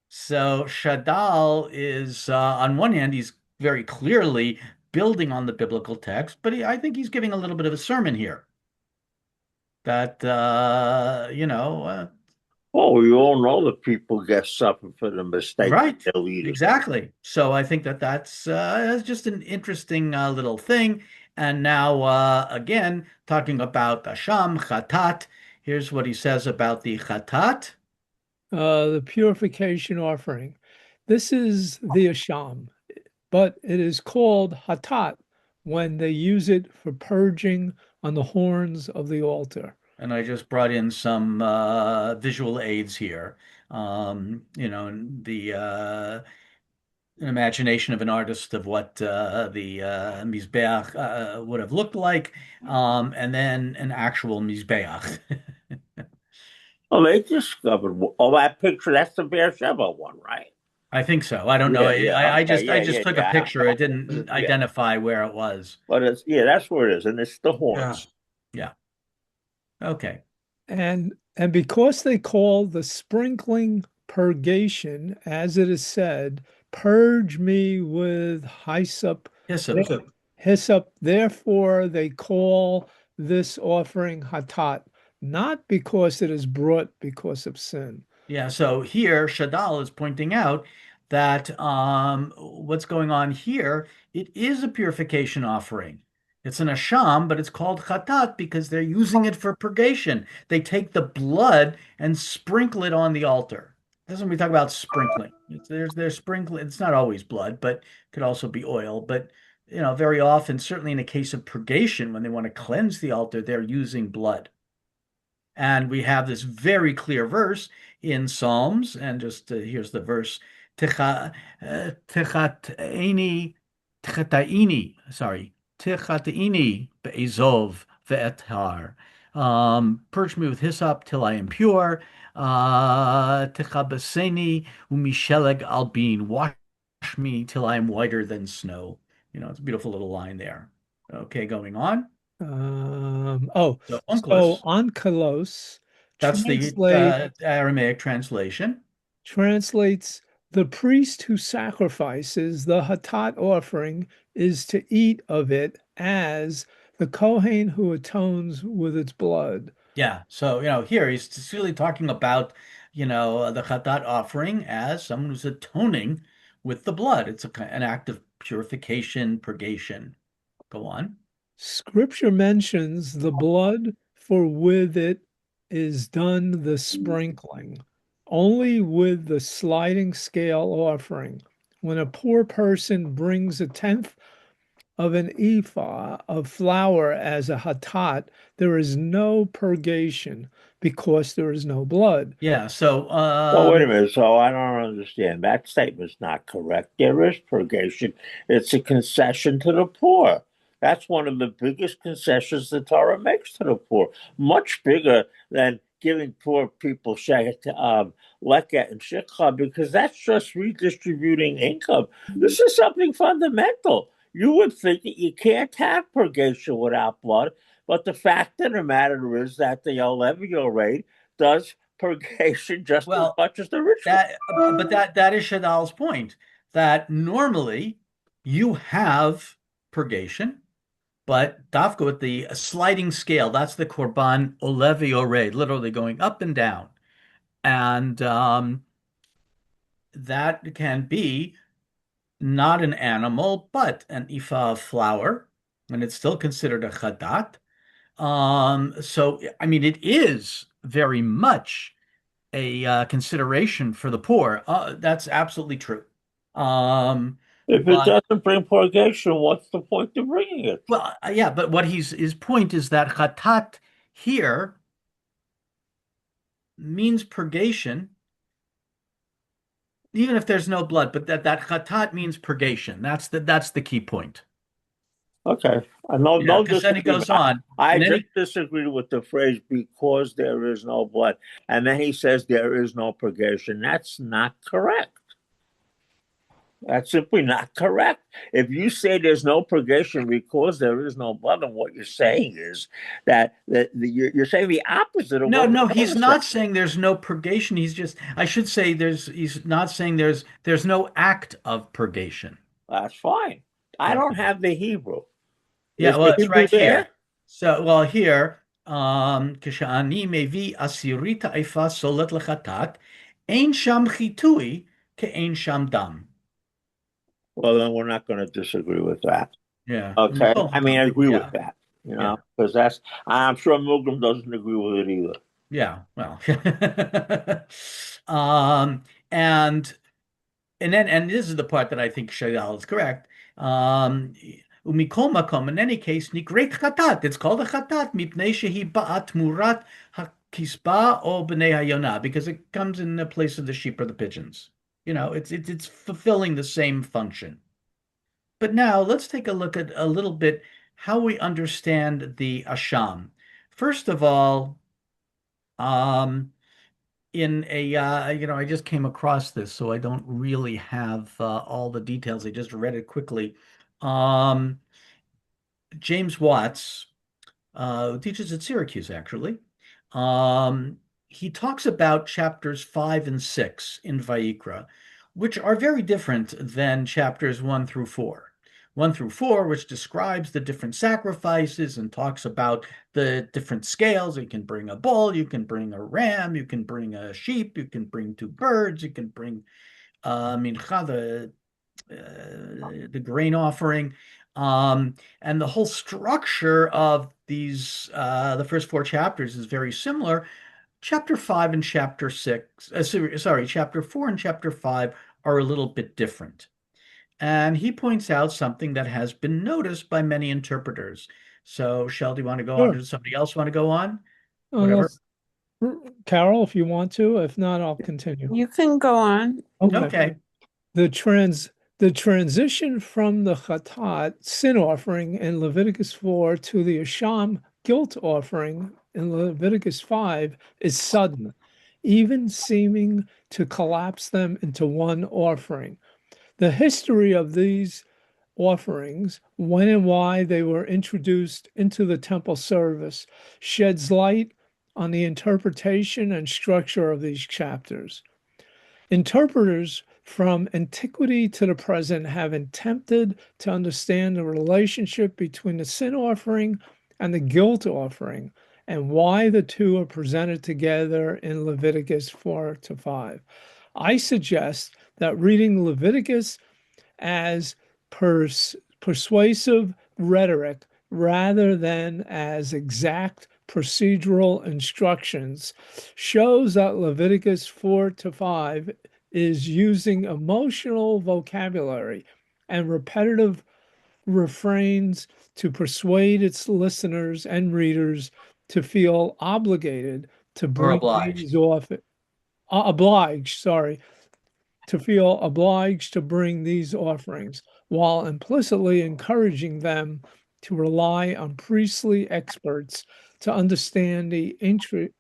So Shadal is, on one hand, he's very clearly building on the biblical text, but I think he's giving a little bit of a sermon here that, Oh, we all know that people get suffered for the mistakes of right, their leaders. exactly. So I think that that's just an interesting little thing. And now, again, talking about Asham, Chatat, here's what he says about the Chatat. The purification offering. This is the Asham, but it is called Hatat when they use it for purging on the horns of the altar. And I just brought in some visual aids here. The imagination of an artist of what the Mizbeach would have looked like, and then an actual Mizbeach. Oh, they discovered. Oh, that picture, that's the Beersheba one, right? I think so. I don't know. Yeah, yeah, okay, I yeah, just yeah, took a yeah. picture. It didn't Yeah, identify where it was. but that's where it is, and it's the Yeah. horns. Yeah. Okay. And because they call the sprinkling purgation, as it is said, purge me with hyssop, Hyssop. hyssop, therefore they call this offering hatat, not because it is brought because of sin. Yeah, so here Shadal is pointing out that what's going on here, it is a purification offering. It's an asham, but it's called chatat because they're using it for purgation. They take the blood and sprinkle it on the altar. That's when we talk about sprinkling. There's sprinkling. It's not always blood, but could also be oil. But very often, certainly in a case of purgation, when they want to cleanse the altar, they're using blood. And we have this very clear verse in Psalms, and just here's the verse: Techataini, Techataini be'ezov ve'ethar. Purge me with hyssop till I am pure. Techabaseni umisheleg albin. Wash me till I am whiter than snow. It's a beautiful little line there. Okay, going on. So So Onkelos. onkelos That's the translate Aramaic translation. translates the priest who sacrifices the hatat offering is to eat of it as the Kohen who atones with its blood. Yeah. So, here he's just really talking about, the Chatat offering as someone who's atoning with the blood. It's an act of purification, purgation. Go on. Scripture mentions the blood, for with it is done the sprinkling. Only with the sliding scale offering. When a poor person brings a tenth of an ephah of flour as a hatat, there is no purgation because there is no blood. Yeah. So, Well, wait a minute. So I don't understand. That statement's not correct. There is purgation. It's a concession to the poor. That's one of the biggest concessions the Torah makes to the poor. Much bigger than giving poor people leket and shikha, because that's just redistributing income. This is something fundamental. You would think that you can't have purgation without blood, but the fact of the matter is that the Olevio rate does purgation just as well, much as the ritual. that is Shadal's point, that normally you have purgation, but dafka with the sliding scale, that's the korban olevi ored, literally going up and down. And that can be not an animal, but an ephah of flour, and it's still considered a chadat. So, I mean, it is very much a consideration for the poor. That's absolutely true. If it But doesn't bring purgation, what's the point of bringing it? well, yeah, but what his point is that chatat here means purgation, even if there's no blood. But that chatat means purgation. That's the key point. Okay, no, Yeah, no because then he disagreement. goes on, I and then just disagree with the phrase because there is no blood, and then he says there is no purgation. That's not correct. That's simply not correct. If you say there's no purgation because there is no blood, then what you're saying is that you're saying the opposite of no, what the no, Torah he's says. not saying there's no purgation. I should say he's not saying there's no act of purgation. That's fine. I don't Okay. have the Hebrew. Yeah, Is well, the it's Hebrew right there? here. So, well, here, כשאני מביא עשירית עיפה סולת לחטאת, אין שם חיטוי כאין שם דם. Well, then we're not going to disagree with that. Yeah. Okay. Oh, I mean, I agree with yeah, that, yeah, because I'm sure Milgram doesn't agree with it either. yeah. Well, um, and and this is the part that I think Shadal is correct. Umikol makom, in any case, nikret chatat. It's called a chatat mipnei shehi ba'at murat hakisba o b'nei hayonah, because it comes in the place of the sheep or the pigeons. It's fulfilling the same function. But now let's take a look at a little bit how we understand the asham. First of all, um, in a I just came across this, so I don't really have all the details. I just read it quickly. Um, James Watts, who teaches at Syracuse, actually, um, he talks about chapters 5 and 6 in Vayikra, which are very different than chapters 1 through 4. 1 through 4, which describes the different sacrifices and talks about the different scales. You can bring a bull, you can bring a ram, you can bring a sheep, you can bring 2 birds, you can bring mincha, the grain offering. And the whole structure of the first 4 chapters is very similar. Chapter 5 and chapter 6, sorry, chapter 4 and chapter 5 are a little bit different. And he points out something that has been noticed by many interpreters. So, Shel, do you want to go on? Sure. Does somebody else want to go on? Whatever. Let's, Carol, if you want to. If not, I'll continue. You can go on. Okay. The transition from the Chatat sin offering in Leviticus 4 to the Asham guilt offering in Leviticus 5 is sudden, even seeming to collapse them into one offering. The history of these offerings, when and why they were introduced into the temple service, sheds light on the interpretation and structure of these chapters. Interpreters from antiquity to the present have attempted to understand the relationship between the sin offering and the guilt offering and why the two are presented together in Leviticus 4 to 5. I suggest that reading Leviticus as persuasive rhetoric rather than as exact procedural instructions shows that Leviticus 4 to 5 is using emotional vocabulary and repetitive refrains to persuade its listeners and readers to feel obligated to Or bring obliged. these off, obliged, sorry, to feel obliged to bring these offerings, while implicitly encouraging them to rely on priestly experts to understand the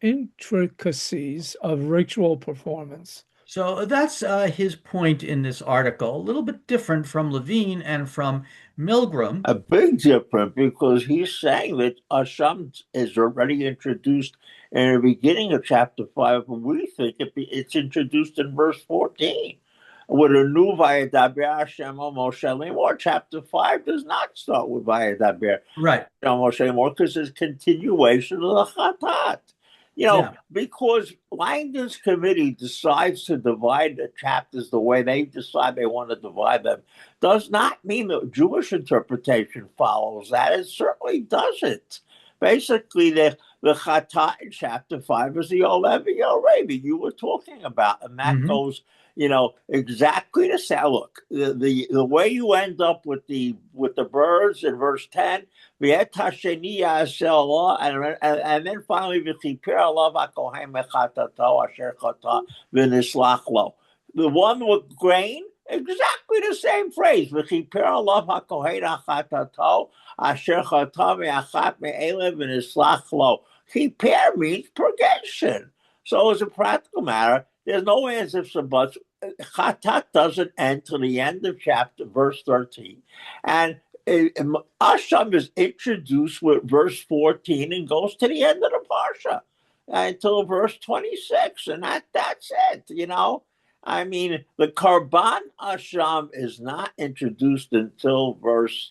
intricacies of ritual performance. So that's his point in this article. A little bit different from Levine and from Milgram. A big difference because he's saying that Hashem is already introduced in the beginning of chapter 5, and we think it's introduced in verse 14. With a new Vayadaber Hashem Moshe Lemor, chapter 5 does not start with Vayadaber Right. Moshe Lemor because it's continuation of the Chatat. Yeah. Because Langdon's committee decides to divide the chapters the way they decide they want to divide them, does not mean that Jewish interpretation follows that. It certainly doesn't. Basically, the Chatat in chapter 5 is the Olevi Yorevi you were talking about, and that goes, exactly the same. Look, the way you end up with the birds in verse 10, and then finally, the one with grain, exactly the same phrase. Kippur means purgation. So as a practical matter, there's no ands, ifs, or buts. Chatat doesn't end to the end of chapter, verse 13. And Asham is introduced with verse 14 and goes to the end of the Parsha until verse 26. And that's it, I mean, the Karban Asham is not introduced until verse,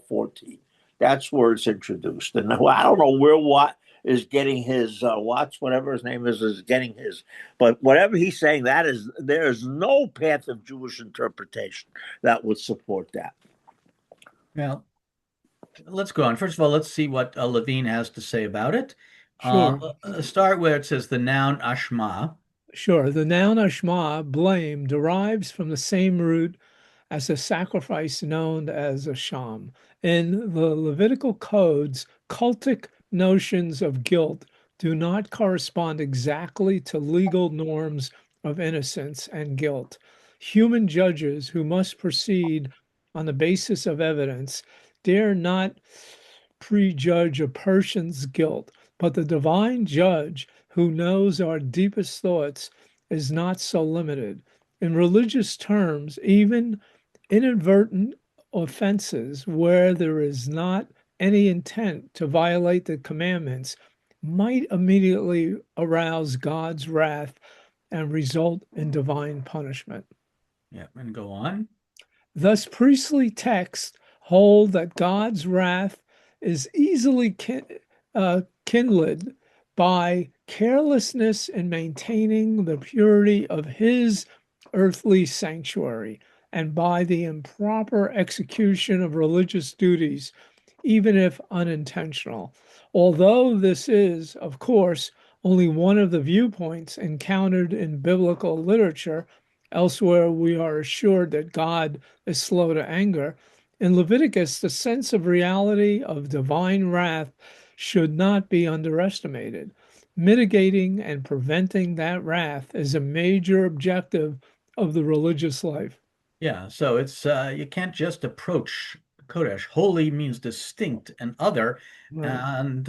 14. That's where it's introduced. And I don't know where Watt is getting his, Watts, whatever his name is getting his. But whatever he's saying, there is no path of Jewish interpretation that would support that. Well, let's go on. First of all, let's see what Levine has to say about it. Sure. Start where it says the noun ashma. Sure. The noun ashma, blame, derives from the same root as a sacrifice known as a sham. In the Levitical codes, cultic notions of guilt do not correspond exactly to legal norms of innocence and guilt. Human judges who must proceed on the basis of evidence dare not prejudge a person's guilt, but the divine judge who knows our deepest thoughts is not so limited. In religious terms, even inadvertent offenses where there is not any intent to violate the commandments might immediately arouse God's wrath and result in divine punishment. Yeah, and go on. Thus, priestly texts hold that God's wrath is easily kindled by carelessness in maintaining the purity of his earthly sanctuary and by the improper execution of religious duties, even if unintentional. Although this is, of course, only one of the viewpoints encountered in biblical literature, elsewhere we are assured that God is slow to anger. In Leviticus, the sense of reality of divine wrath should not be underestimated. Mitigating and preventing that wrath is a major objective of the religious life. Yeah, so it's you can't just approach Kodesh. Holy means distinct and other, Right. and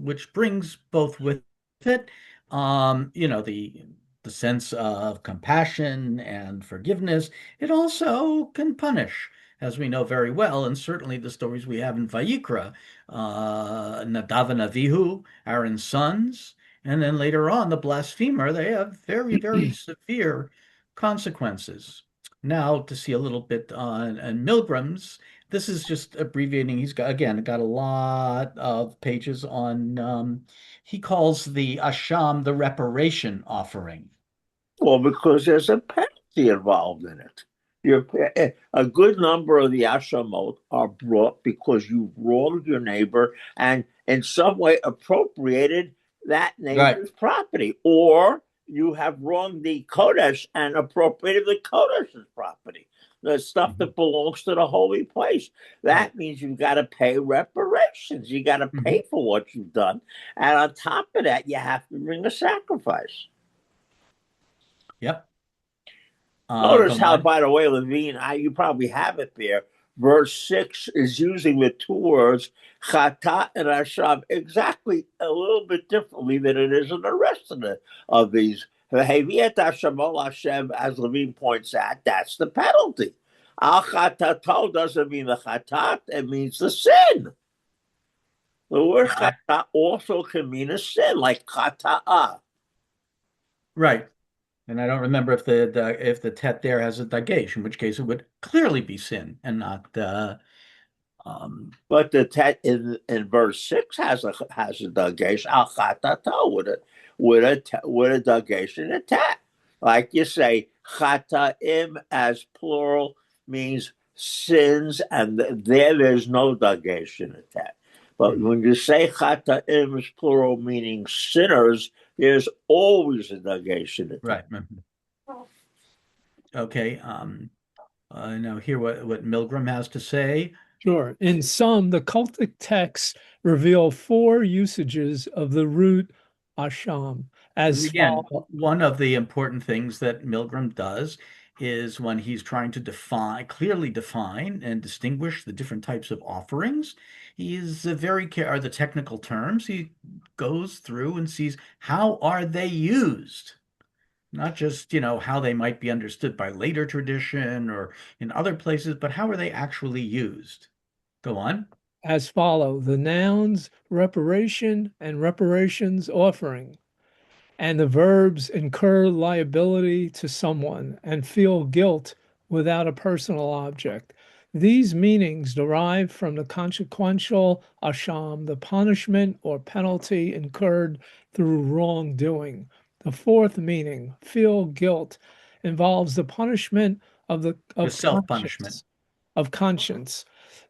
which brings both with it, the sense of compassion and forgiveness. It also can punish, as we know very well, and certainly the stories we have in Vayikra, Nadav and Avihu, Aaron's sons, and then later on the blasphemer. They have very, very severe consequences. Now, to see a little bit on Milgram's, this is just abbreviating. He's got a lot of pages on. He calls the asham the reparation offering. Well, because there's a penalty involved in it. A good number of the ashamot are brought because you wronged your neighbor and in some way appropriated that neighbor's property, or you have wronged the Kodesh and appropriated the Kodesh's property. the stuff Mhm. that belongs to the holy place. Right. That means you've got to pay reparations. You got to Mhm. pay for what you've done. And on top of that, you have to bring a sacrifice. Yep. Notice Go how, on. by the way, Levine, you probably have it there. Verse 6 is using the two words, chata and asham, exactly a little bit differently than it is in the rest of these. Heviet Hashem Hashem, as Levine points out, that's the penalty. Al chatato doesn't mean the chatat, it means the sin. The word Yeah. chata also can mean a sin, like chata'ah. Right. And I don't remember if the tet there has a dagesh, in which case it would clearly be sin and not um But the tet in verse 6 has a daggesh al chatato with a daggesh and a tet. Like you say, chataim as plural means sins, and there's no daggesh in a tet. But mhm. when you say chataim is plural meaning sinners, there's always a daggesh in a tet. Right. Mhm. Okay. Now hear what Milgram has to say. Sure. In some, the cultic texts reveal four usages of the root asham And as again, follows. one of the important things that Milgram does is when he's trying to clearly define and distinguish the different types of offerings, he is very care are the technical terms. He goes through and sees how are they used, not just, how they might be understood by later tradition or in other places, but how are they actually used? Go on. As follow the nouns reparation and reparations offering, and the verbs incur liability to someone and feel guilt without a personal object. These meanings derive from the consequential asham, the punishment or penalty incurred through wrongdoing. The fourth meaning, feel guilt, involves the punishment of the The of self-punishment. conscience,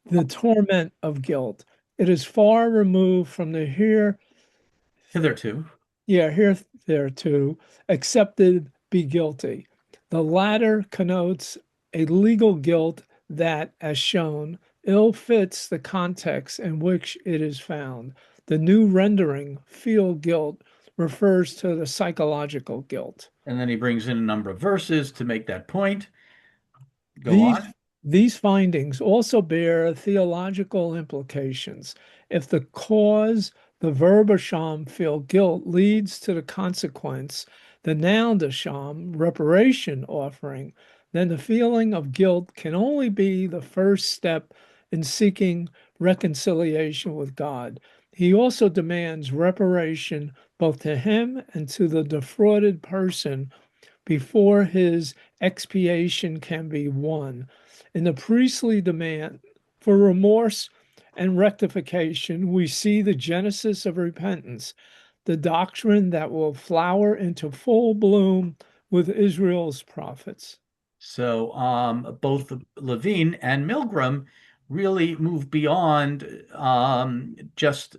the torment of guilt. It is far removed from the Hitherto. here, there too, accepted, be guilty. The latter connotes a legal guilt that, as shown, ill fits the context in which it is found. The new rendering, feel guilt, refers to the psychological guilt. And then he brings in a number of verses to make that point. Go These on. these findings also bear theological implications. If the cause, the verb asham, feel guilt, leads to the consequence, the noun asham, reparation offering, then the feeling of guilt can only be the first step in seeking reconciliation with God. He also demands reparation both to him and to the defrauded person before his expiation can be won. In the priestly demand for remorse and rectification, we see the genesis of repentance, the doctrine that will flower into full bloom with Israel's prophets. So both Levine and Milgram really move beyond just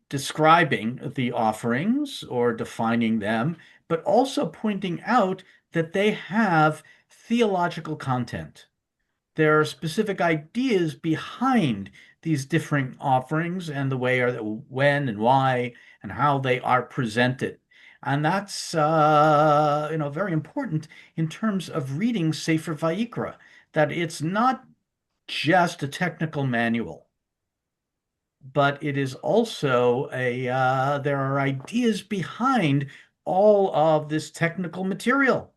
describing the offerings or defining them, but also pointing out that they have theological content. There are specific ideas behind these different offerings and the way or when and why and how they are presented. And that's very important in terms of reading Sefer Vayikra, that it's not just a technical manual, but it is also there are ideas behind all of this technical material.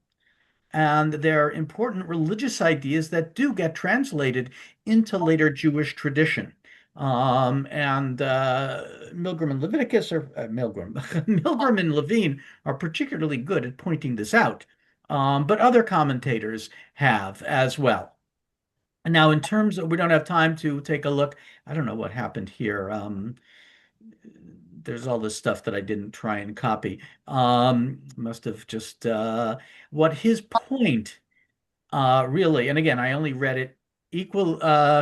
And there are important religious ideas that do get translated into later Jewish tradition. And Milgram and Leviticus are Milgram, Milgram and Levine are particularly good at pointing this out. But other commentators have as well. Now, in terms of, we don't have time to take a look. I don't know what happened here. There's all this stuff that I didn't try and copy. Must have just what his point really, and again, I only read it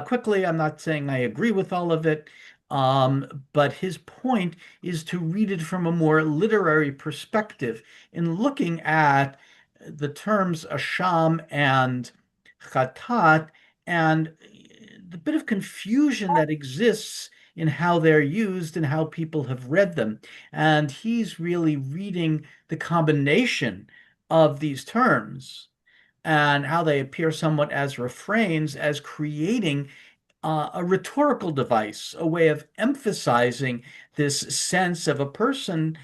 quickly. I'm not saying I agree with all of it. But his point is to read it from a more literary perspective in looking at the terms asham and chatat, and the bit of confusion that exists in how they're used and how people have read them. And he's really reading the combination of these terms and how they appear somewhat as refrains, as creating a rhetorical device, a way of emphasizing this sense of a person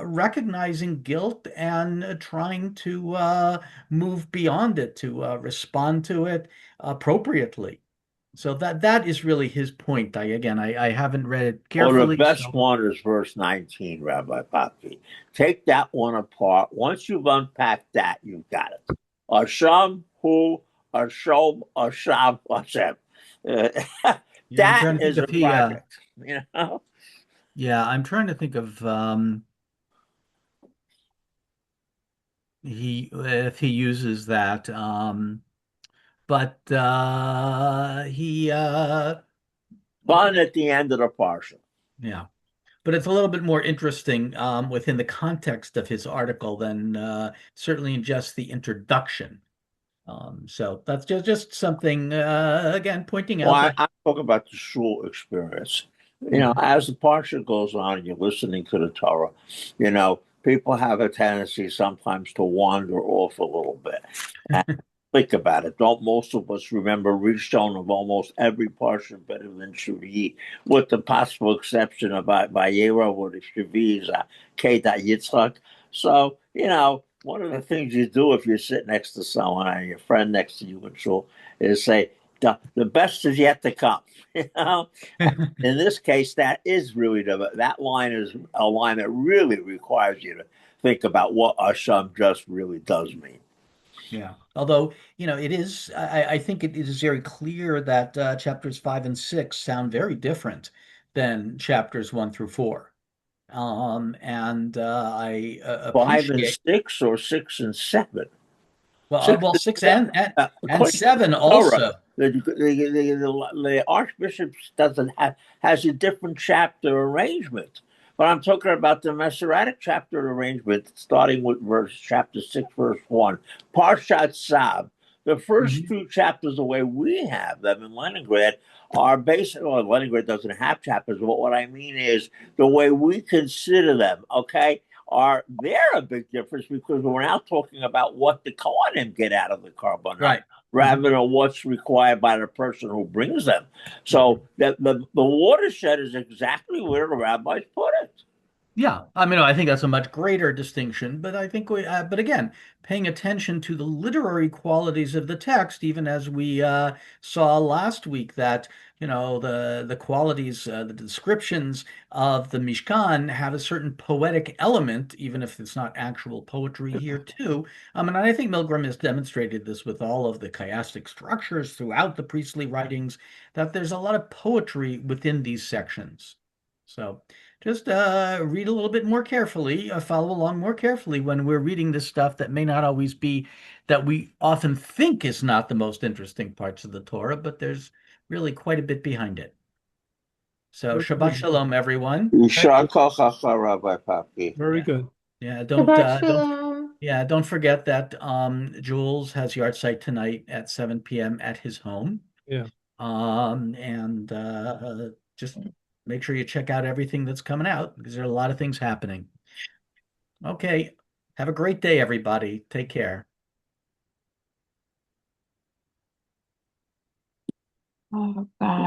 recognizing guilt and trying to move beyond it, to respond to it appropriately. So that is really his point. I haven't read it Or the carefully, best so one is verse 19, Rabbi Papi. Take that one apart. Once you've unpacked that, you've got it. Asham, hu, Ashom, Asham, Hashem. yeah, I'm That trying to think is a if he project, you know? yeah, I'm trying to think of he if he uses that. But he Fun at the end of the parsha. yeah. But it's a little bit more interesting within the context of his article than certainly in just the introduction. So that's just something again pointing Well, out that I talk about the shul experience. Mhm. As the parsha goes on and you're listening to the Torah, people have a tendency sometimes to wander off a little bit. And think about it. Don't most of us remember Rishon of almost every parsha better than Shvi, with the possible exception of Vayera, where the Shvi is Kedat Yitzchak. So, one of the things you do if you sit next to someone and your friend next to you in shul is say, the best is yet to come. You know, in this case, that is really that line is a line that really requires you to think about what Asham just really does mean. Yeah. Although, it is, I think it is very clear that chapters 5 and 6 sound very different than chapters 1 through 4. And I Five and appreciate, six, or 6 and 7. Six well, and 6 seven. and According to 7 Torah, also. the archbishop doesn't has a different chapter arrangement. But I'm talking about the Masoretic chapter arrangement, starting with chapter 6, verse 1. Parshat Sav. The first Mhm. two chapters, the way we have them in Leningrad, are basically, well, Leningrad doesn't have chapters, but what I mean is the way we consider them, okay? Are there a big difference because we're now talking about what the Kohanim get out of the carbonite Right. rather than what's required by the person who brings them. Mhm. So the watershed is exactly where the rabbis put it. Yeah, I mean, I think that's a much greater distinction, but I think but again, paying attention to the literary qualities of the text, even as we saw last week that, the qualities, the descriptions of the Mishkan have a certain poetic element, even if it's not actual poetry here too. And I think Milgram has demonstrated this with all of the chiastic structures throughout the priestly writings, that there's a lot of poetry within these sections. So. Just read a little bit more carefully, follow along more carefully when we're reading this stuff that may not always be, that we often think is not the most interesting parts of the Torah, but there's really quite a bit behind it. So Very Shabbat good. Shalom, everyone. Thank Yishar you. kochacha, Rabbi Papi. Very Yeah, good. yeah. Shabbat shalom. Don't forget that Jules has yard site tonight at 7 p.m. at his home. Yeah. And just make sure you check out everything that's coming out because there are a lot of things happening. Okay. Have a great day, everybody. Take care. Oh, God.